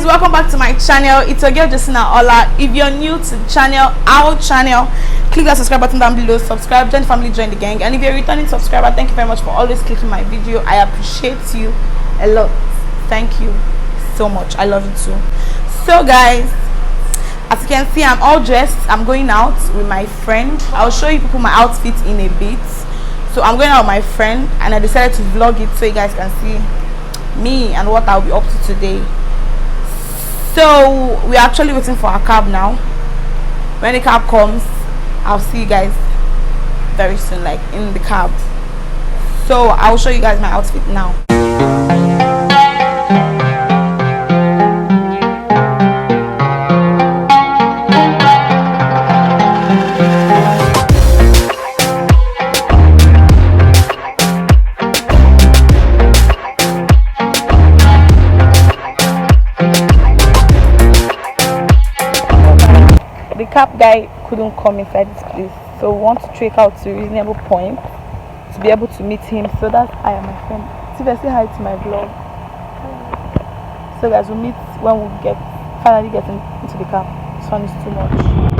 guys, welcome back to my channel. It's your girl Jessina. If you're new to the channel, our channel, click that subscribe button down below, subscribe, join the family, join the gang. And if you're a returning subscriber, thank you very much for always clicking my video. I appreciate you a lot. Thank you so much. I love you too. So guys, as you can see, I'm all dressed. I'm going out with my friend. I'll show you people my outfit in a bit. So I'm going out with my friend and I decided to vlog it so you guys can see me and what I'll be up to today. So we're actually waiting for our cab now. When the cab comes, I'll see you guys very soon, like in the cab. So I'll show you guys my outfit now. The cab guy couldn't come inside this place, so we want to trek out to a reasonable point to be able to meet him. So that's I am my friend. Say hi to my vlog. So guys, we'll meet when we finally get into the cab. This one is too much.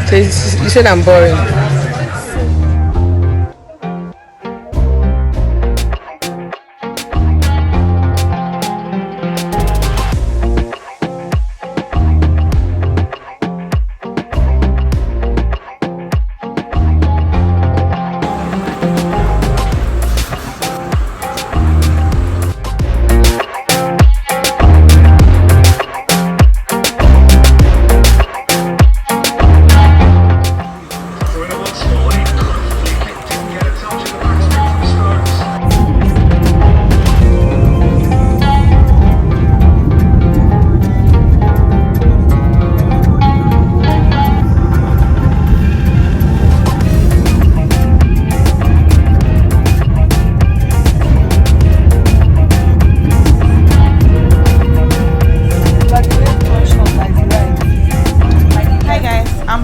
So you said I'm boring.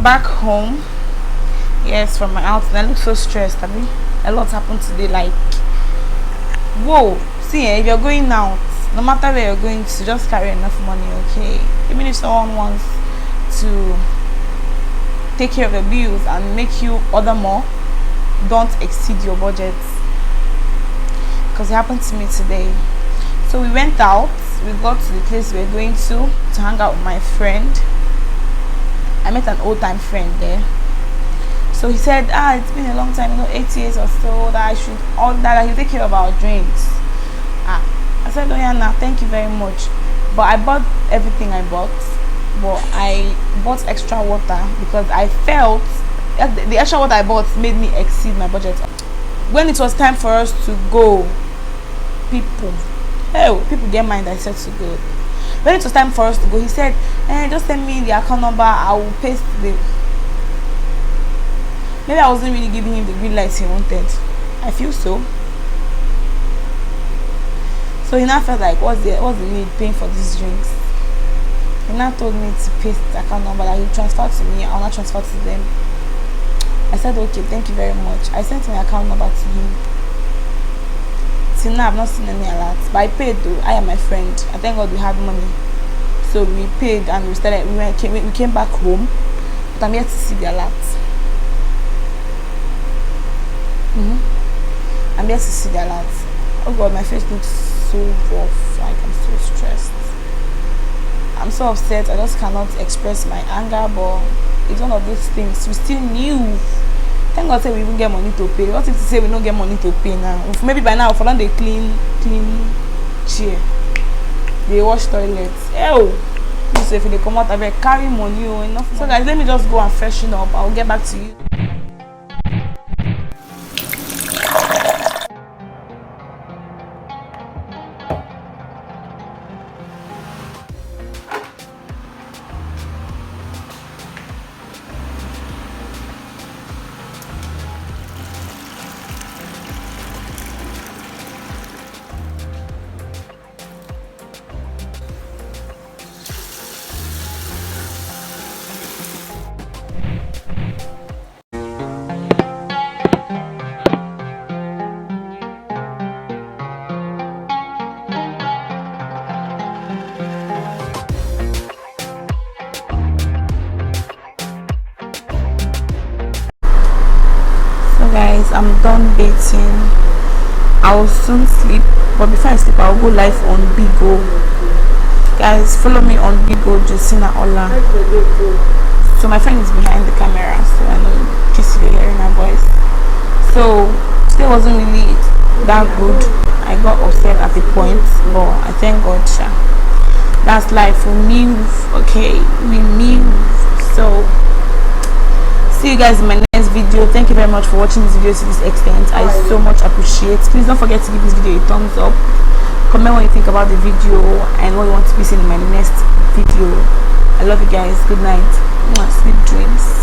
Back home, yes, from my outing. I look so stressed. I mean, a lot happened today. Like, whoa, see, if you're going out, no matter where you're going to, just carry enough money, okay? Even if someone wants to take care of the bills and make you order more, don't exceed your budget, because it happened to me today. So we went out. We got to the place we're going to hang out with my friend. I met an old-time friend there. So he said, it's been a long time, 8 years or so, that I should order, that he'll take care of our drinks. I said, oh yeah, nah, thank you very much. But I bought everything I bought, but I bought extra water because I felt the extra water I bought made me exceed my budget. When it was time for us to go, people get mind I said to go. When it was time for us to go, he said, just send me the account number, I will paste the... Maybe I wasn't really giving him the green light he wanted. I feel so. So he now felt like, what's the need paying for these drinks? He now told me to paste the account number that he'll transfer to me, I'll not transfer to them. I said, okay, thank you very much. I sent my account number to him. Till now, I've not seen any alert, but I paid though. I and my friend, I thank God we had money, so we paid and we started. We came back home, but I'm yet to see the alert. I'm yet to see the alert. Oh God, my face looks so rough. Like I'm so stressed. I'm so upset. I just cannot express my anger, but it's one of those things. We still new. Thank God say we even get money to pay. What if to say we don't get money to pay now? Maybe by now, for long they clean chair, they wash toilets. Oh, you say if they come out, I better carry money or enough. So guys, let me just go and freshen up. I'll get back to you. Guys, I'm done dating. I will soon sleep, but before I sleep I'll go live on Bigo. Guys, follow me on Bigo, Jessina Ola. So my friend is behind the camera, so I know in case you're hearing my voice. So today wasn't really that good. I got upset at the point, but I thank God. That's life. We move, okay? We move. So see you guys in my next video. Thank you very much for watching this video to this extent. I so much appreciate. Please don't forget to give this video a thumbs up. Comment what you think about the video and what you want to be seen in my next video. I love you guys. Good night. Sweet dreams.